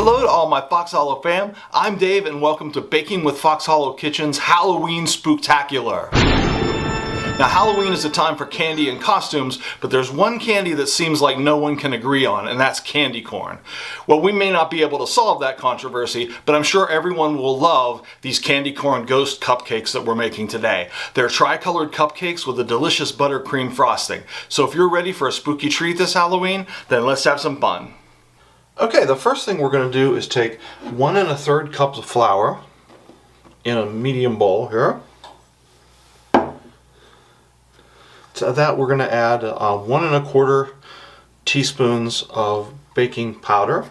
Hello to all my Fox Hallow fam. I'm Dave and welcome to Baking with Fox Hallow Kitchen's Halloween Spooktacular. Now Halloween is a time for candy and costumes, but there's one candy that seems like no one can agree on, and that's candy corn. Well, we may not be able to solve that controversy, but I'm sure everyone will love these candy corn ghost cupcakes that we're making today. They're tri-colored cupcakes with a delicious buttercream frosting. So if you're ready for a spooky treat this Halloween, then let's have some fun. Okay, the first thing we're going to do is take 1 1/3 cups of flour in a medium bowl here. To that we're going to add 1 1/4 teaspoons of baking powder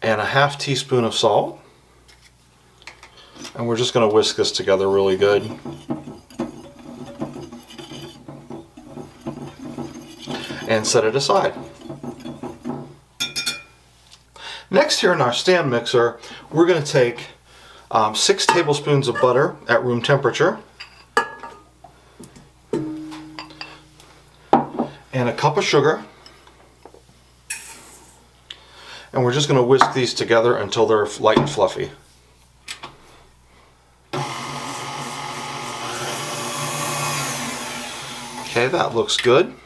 and a 1/2 teaspoon of salt. And we're just going to whisk this together really good. And set it aside. Next here in our stand mixer, we're going to take 6 tablespoons of butter at room temperature and a cup of sugar, and we're just going to whisk these together until they're light and fluffy. Okay, that looks good.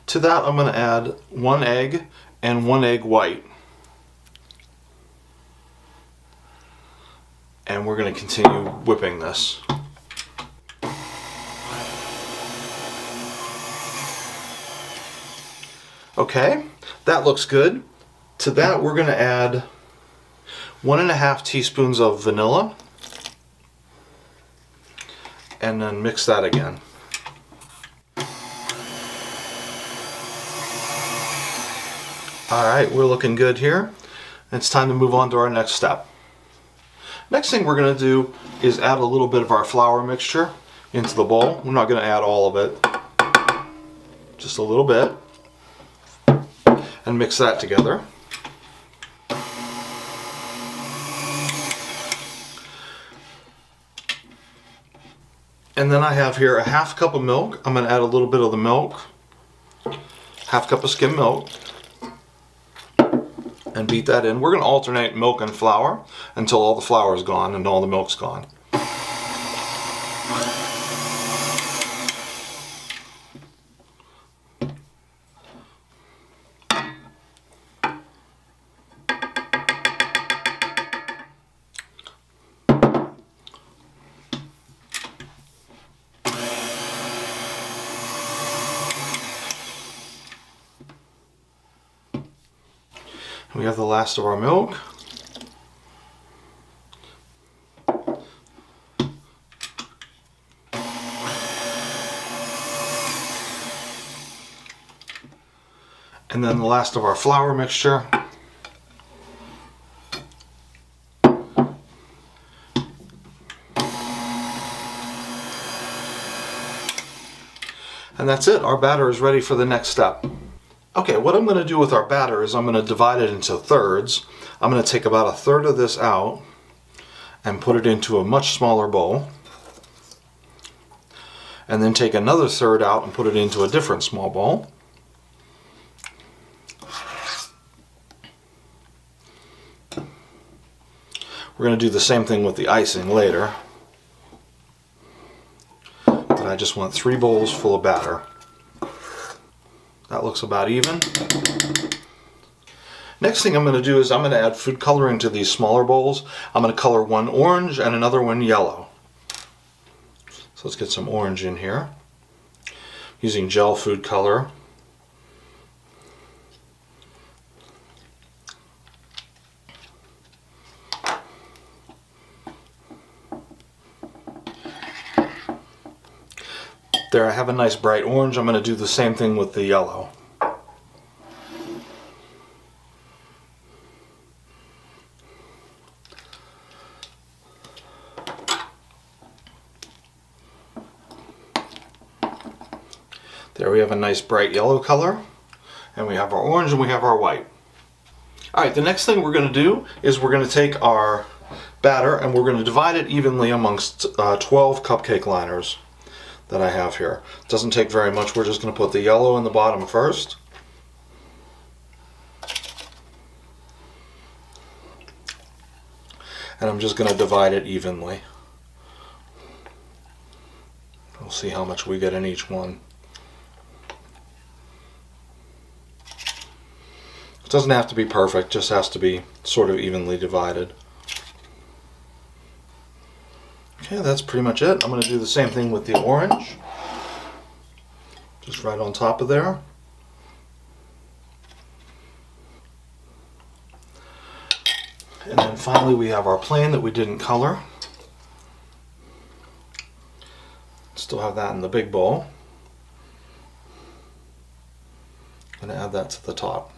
To that I'm going to add 1 egg and 1 egg white. And we're going to continue whipping this. Okay, that looks good. To that we're going to add 1 1/2 teaspoons of vanilla. And then mix that again. Alright, we're looking good here. It's time to move on to our next step. Next thing we're going to do is add a little bit of our flour mixture into the bowl. We're not going to add all of it, just a little bit, and mix that together. And then I have here a 1/2 cup of milk. I'm going to add a little bit of the milk, 1/2 cup of skim milk, and beat that in. We're going to alternate milk and flour until all the flour is gone and all the milk's gone. We have the last of our milk. And then the last of our flour mixture. And that's it. Our batter is ready for the next step. Okay, what I'm going to do with our batter is I'm going to divide it into thirds. I'm going to take about 1/3 of this out and put it into a much smaller bowl. And then take another 1/3 out and put it into a different small bowl. We're going to do the same thing with the icing later. But I just want 3 bowls full of batter. That looks about even. Next thing I'm going to do is I'm going to add food coloring to these smaller bowls. I'm going to color one orange and another one yellow. So let's get some orange in here. Using gel food color. There, I have a nice bright orange. I'm going to do the same thing with the yellow. There we have a nice bright yellow color. And we have our orange and we have our white. Alright, the next thing we're going to do is we're going to take our batter and we're going to divide it evenly amongst 12 cupcake liners that I have here. It doesn't take very much. We're just going to put the yellow in the bottom first. and I'm just going to divide it evenly. We'll see how much we get in each one. It doesn't have to be perfect, just has to be sort of evenly divided. Okay, that's pretty much it. I'm going to do the same thing with the orange. Just right on top of there. And then finally we have our plain that we didn't color. Still have that in the big bowl. I'm going to add that to the top.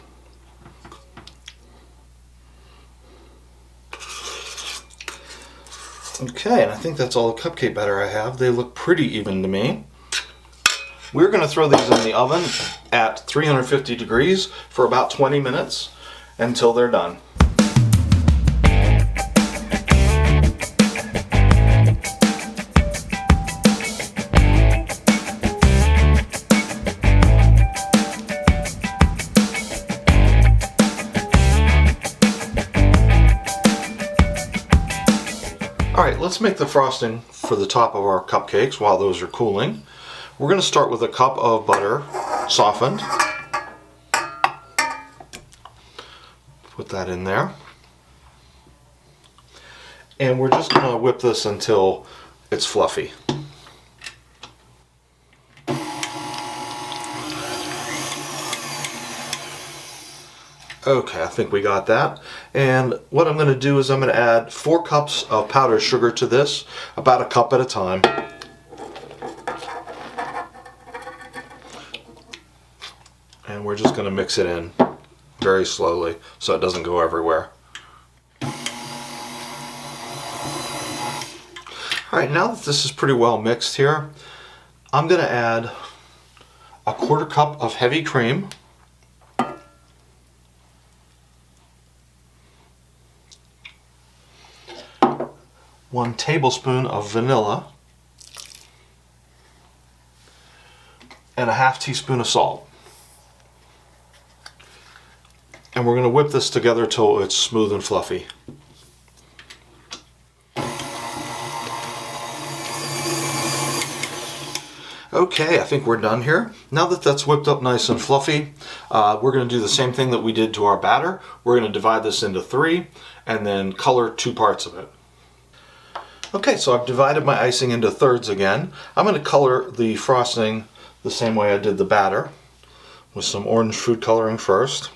Okay, and I think that's all the cupcake batter I have. They look pretty even to me. We're going to throw these in the oven at 350 degrees for about 20 minutes until they're done. Alright, let's make the frosting for the top of our cupcakes while those are cooling. We're going to start with a cup of butter, softened. Put that in there. And we're just going to whip this until it's fluffy. Okay, I think we got that. And what I'm going to do is I'm going to add 4 cups of powdered sugar to this, about a cup at a time. And we're just going to mix it in very slowly so it doesn't go everywhere. Alright, now that this is pretty well mixed here, I'm going to add a 1/4 cup of heavy cream. 1 tablespoon of vanilla, and a 1/2 teaspoon of salt. And we're going to whip this together till it's smooth and fluffy. Okay, I think we're done here. Now that that's whipped up nice and fluffy, we're going to do the same thing that we did to our batter. We're going to divide this into 3 and then color 2 parts of it. Okay, so I've divided my icing into thirds again. I'm going to color the frosting the same way I did the batter, with some orange food coloring first.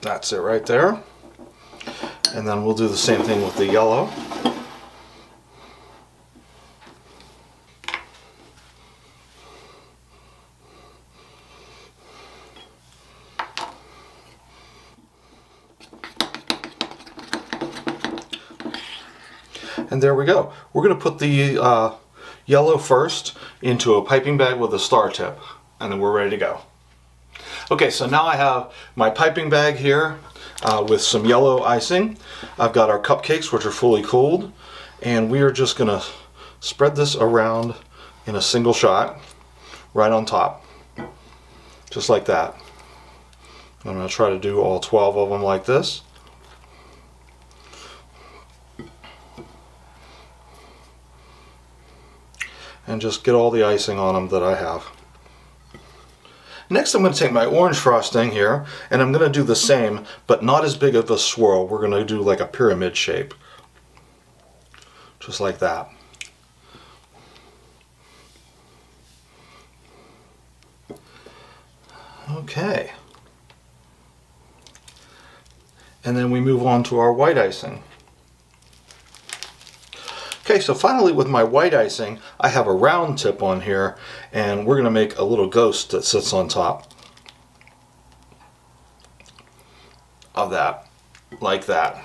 That's it right there. And then we'll do the same thing with the yellow. And there we go. We're going to put the yellow first into a piping bag with a star tip, and then we're ready to go. Okay, so now I have my piping bag here with some yellow icing. I've got our cupcakes, which are fully cooled, and we are just going to spread this around in a single shot right on top, just like that. I'm going to try to do all 12 of them like this. And just get all the icing on them that I have. Next I'm going to take my orange frosting here and I'm going to do the same, but not as big of a swirl. We're going to do like a pyramid shape. Just like that. Okay. And then we move on to our white icing. Okay, so finally with my white icing, I have a round tip on here, and we're going to make a little ghost that sits on top of that, like that.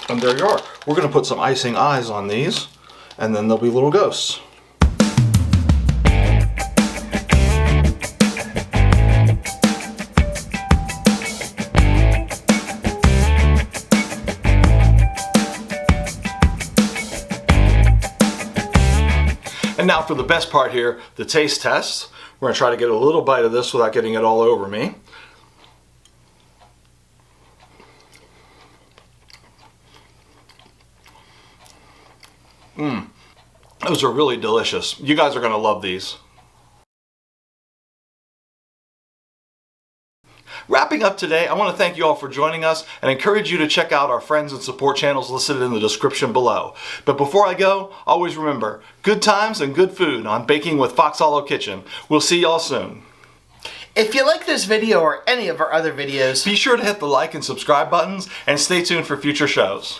And there you are. We're going to put some icing eyes on these, and then they'll be little ghosts. And now for the best part here, the taste test. We're going to try to get a little bite of this without getting it all over me. Those are really delicious. You guys are going to love these. Wrapping up today, I want to thank you all for joining us and encourage you to check out our friends and support channels listed in the description below. But before I go, always remember, good times and good food on Baking with Fox Hallow Kitchen. We'll see y'all soon. If you like this video or any of our other videos, be sure to hit the like and subscribe buttons and stay tuned for future shows.